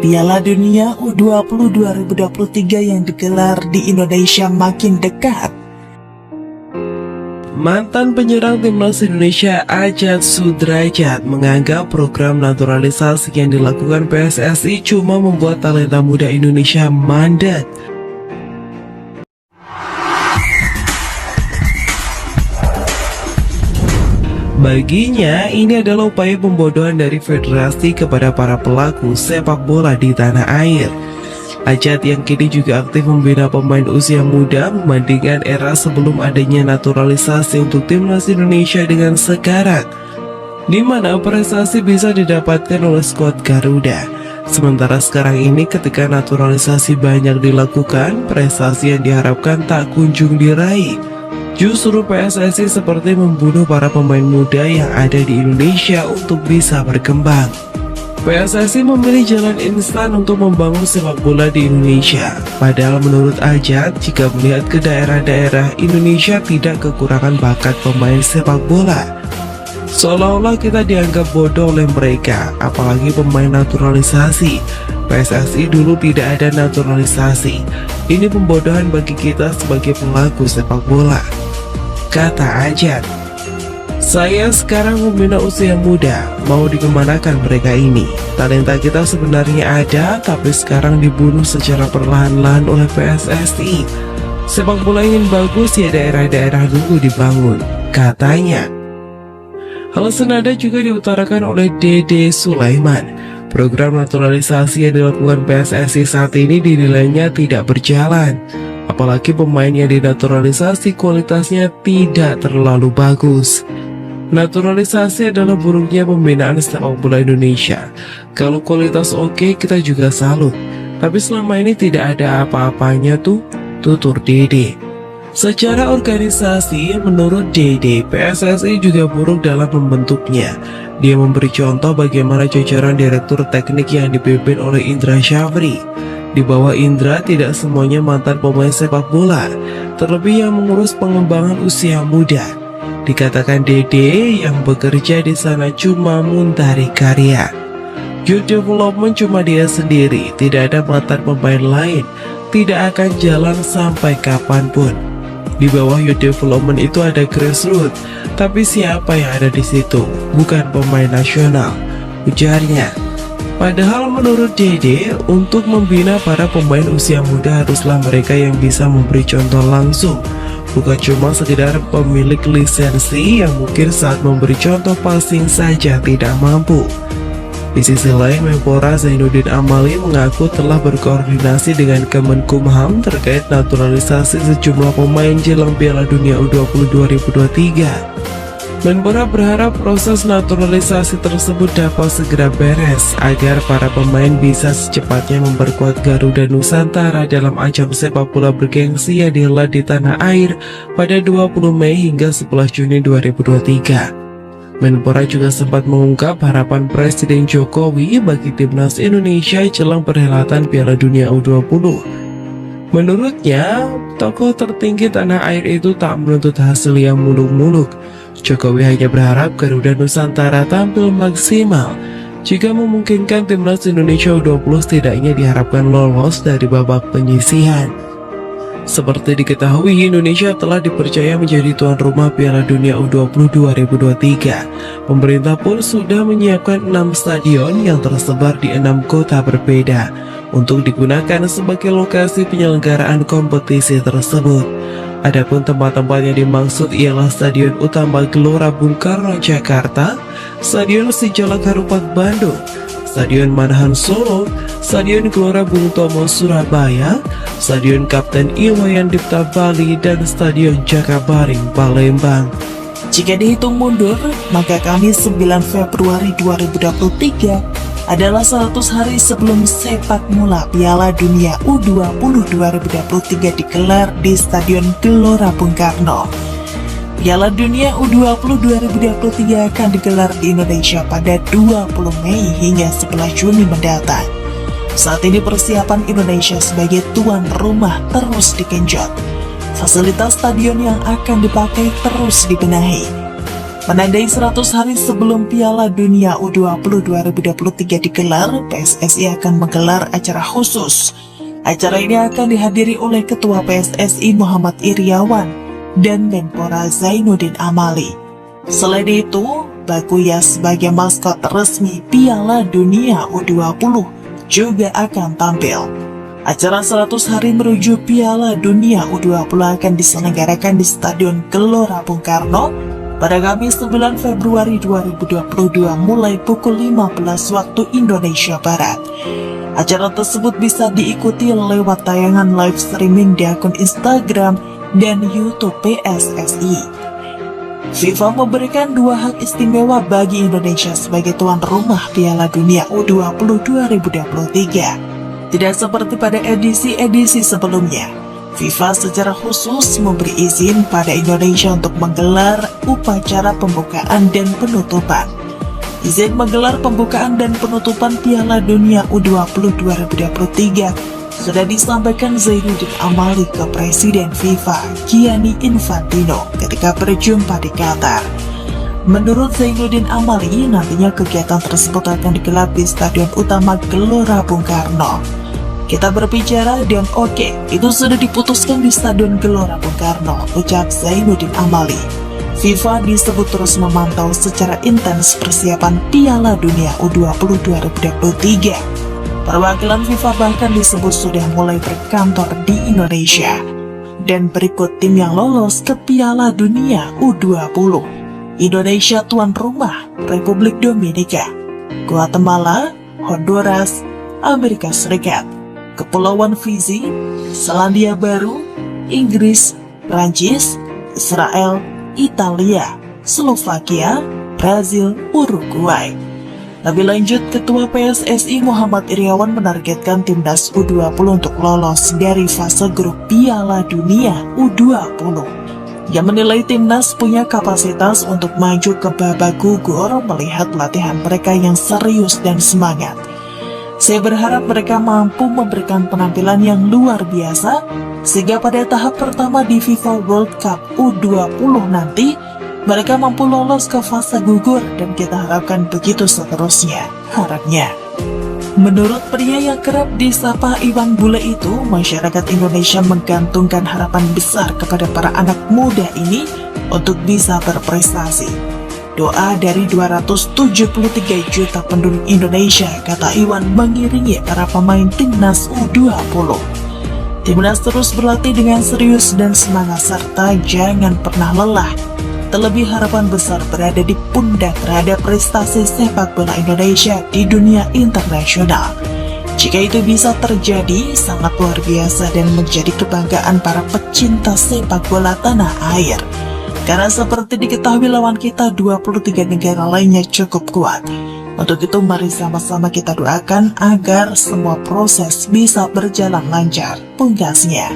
Piala Dunia U20 2023 yang digelar di Indonesia makin dekat. Mantan penyerang timnas Indonesia Ajat Sudrajat menganggap program naturalisasi yang dilakukan PSSI cuma membuat talenta muda Indonesia mandek. Baginya, ini adalah upaya pembodohan dari federasi kepada para pelaku sepak bola di tanah air. Ajat yang kini juga aktif membina pemain usia muda membandingkan era sebelum adanya naturalisasi untuk timnas Indonesia dengan sekarang, di mana prestasi bisa didapatkan oleh skuad Garuda. Sementara sekarang ini ketika naturalisasi banyak dilakukan, prestasi yang diharapkan tak kunjung diraih. Justru PSSI seperti membunuh para pemain muda yang ada di Indonesia untuk bisa berkembang. PSSI memilih jalan instan untuk membangun sepak bola di Indonesia. Padahal menurut Ajat, jika melihat ke daerah-daerah Indonesia tidak kekurangan bakat pemain sepak bola. Seolah-olah kita dianggap bodoh oleh mereka, apalagi pemain naturalisasi. PSSI dulu tidak ada naturalisasi. Ini pembodohan bagi kita sebagai pelaku sepak bola, kata Ajat. Saya sekarang membina usia muda, mau dikemanakan mereka ini? Talenta kita sebenarnya ada, tapi sekarang dibunuh secara perlahan-lahan oleh PSSI. Sepak bola ingin bagus ya daerah-daerah dulu dibangun, katanya. Hal senada juga diutarakan oleh Dede Sulaiman. Program naturalisasi yang dilakukan PSSI saat ini dinilainya tidak berjalan. Apalagi pemain yang dinaturalisasi kualitasnya tidak terlalu bagus. Naturalisasi adalah buruknya pembinaan sepak bola Indonesia. Kalau kualitas oke, kita juga salut. Tapi selama ini tidak ada apa-apanya tutur Dede. Secara organisasi, menurut Dede, PSSI juga buruk dalam membentuknya. Dia memberi contoh bagaimana jajaran direktur teknik yang dipimpin oleh Indra Syafri. Di bawah Indra tidak semuanya mantan pemain sepak bola, terlebih yang mengurus pengembangan usia muda. Dikatakan Dede yang bekerja di sana cuma muntari karya. Youth development cuma dia sendiri, tidak ada mantan pemain lain, tidak akan jalan sampai kapanpun. Di bawah youth development itu ada grassroots, tapi siapa yang ada di situ? Bukan pemain nasional, ujarnya. Padahal menurut Dede, untuk membina para pemain usia muda haruslah mereka yang bisa memberi contoh langsung, bukan cuma sekedar pemilik lisensi yang mungkin saat memberi contoh passing saja tidak mampu. Di sisi lain, Menpora Zainuddin Amali mengaku telah berkoordinasi dengan Kemenkumham terkait naturalisasi sejumlah pemain jelang Piala Dunia U20 2023. Menpora berharap proses naturalisasi tersebut dapat segera beres agar para pemain bisa secepatnya memperkuat Garuda Nusantara dalam ajang sepak bola bergengsi yang dihelat di tanah air pada 20 Mei hingga 11 Juni 2023. Menpora juga sempat mengungkap harapan Presiden Jokowi bagi timnas Indonesia jelang perhelatan Piala Dunia U20. Menurutnya, tokoh tertinggi tanah air itu tak menuntut hasil yang muluk-muluk. Jokowi hanya berharap Garuda Nusantara tampil maksimal. Jika memungkinkan, timnas Indonesia U20 setidaknya diharapkan lolos dari babak penyisihan. Seperti diketahui, Indonesia telah dipercaya menjadi tuan rumah Piala Dunia U20 2023. Pemerintah pun sudah menyiapkan 6 stadion yang tersebar di 6 kota berbeda untuk digunakan sebagai lokasi penyelenggaraan kompetisi tersebut. Adapun tempat-tempat yang dimaksud ialah Stadion Utama Gelora Bung Karno Jakarta, Stadion Sijalak Harupat Bandung, Stadion Manahan Solo, Stadion Gelora Bung Tomo Surabaya, Stadion Kapten Iwayan Dipta Bali, dan Stadion Jakabaring Palembang. Jika dihitung mundur, maka Kamis 9 Februari 2023 adalah 100 hari sebelum sepak bola Piala Dunia U20 2023 digelar di Stadion Gelora Bung Karno. Piala Dunia U20 2023 akan digelar di Indonesia pada 20 Mei hingga 11 Juni mendatang. Saat ini persiapan Indonesia sebagai tuan rumah terus digenjot. Fasilitas stadion yang akan dipakai terus dibenahi. Menandai 100 hari sebelum Piala Dunia U20 2023 digelar, PSSI akan menggelar acara khusus. Acara ini akan dihadiri oleh Ketua PSSI Muhammad Iryawan dan Menpora Zainuddin Amali. Selain itu, Bakuya sebagai maskot resmi Piala Dunia U20 juga akan tampil. Acara 100 hari menuju Piala Dunia U20 akan diselenggarakan di Stadion Gelora Bung Karno pada Kamis 9 Februari 2022 mulai pukul 15 waktu Indonesia Barat. Acara tersebut bisa diikuti lewat tayangan live streaming di akun Instagram dan YouTube PSSI. FIFA memberikan 2 hak istimewa bagi Indonesia sebagai tuan rumah Piala Dunia U20 2023. Tidak seperti pada edisi-edisi sebelumnya, FIFA secara khusus memberi izin pada Indonesia untuk menggelar upacara pembukaan dan penutupan. Izin menggelar pembukaan dan penutupan Piala Dunia U20 2023 sudah disampaikan Zainuddin Amali ke Presiden FIFA Gianni Infantino ketika berjumpa di Qatar. Menurut Zainuddin Amali, nantinya kegiatan tersebut akan digelar di Stadion Utama Gelora Bung Karno. Kita berbicara dan oke, itu sudah diputuskan di Stadion Gelora Bung Karno, ucap Zainuddin Amali. FIFA disebut terus memantau secara intens persiapan Piala Dunia U20 2023. Perwakilan FIFA bahkan disebut sudah mulai berkantor di Indonesia. Dan berikut tim yang lolos ke Piala Dunia U20. Indonesia tuan rumah, Republik Dominika, Guatemala, Honduras, Amerika Serikat, Kepulauan Fiji, Selandia Baru, Inggris, Prancis, Israel, Italia, Slovakia, Brazil, Uruguay. Lebih lanjut, Ketua PSSI Muhammad Iryawan menargetkan timnas U20 untuk lolos dari fase grup Piala Dunia U20. Ia menilai timnas punya kapasitas untuk maju ke babak gugur melihat latihan mereka yang serius dan semangat. Saya berharap mereka mampu memberikan penampilan yang luar biasa, sehingga pada tahap pertama di FIFA World Cup U20 nanti, mereka mampu lolos ke fase gugur dan kita harapkan begitu seterusnya, harapnya. Menurut pria yang kerap disapa Iwan Bule itu, masyarakat Indonesia menggantungkan harapan besar kepada para anak muda ini untuk bisa berprestasi. Doa dari 273 juta penduduk Indonesia, kata Iwan, mengiringi para pemain timnas U20. Timnas terus berlatih dengan serius dan semangat serta jangan pernah lelah. Terlebih harapan besar berada di pundak terhadap prestasi sepak bola Indonesia di dunia internasional. Jika itu bisa terjadi, sangat luar biasa dan menjadi kebanggaan para pecinta sepak bola tanah air. Karena seperti diketahui lawan kita 23 negara lainnya cukup kuat. Untuk itu mari sama-sama kita doakan agar semua proses bisa berjalan lancar, pungkasnya.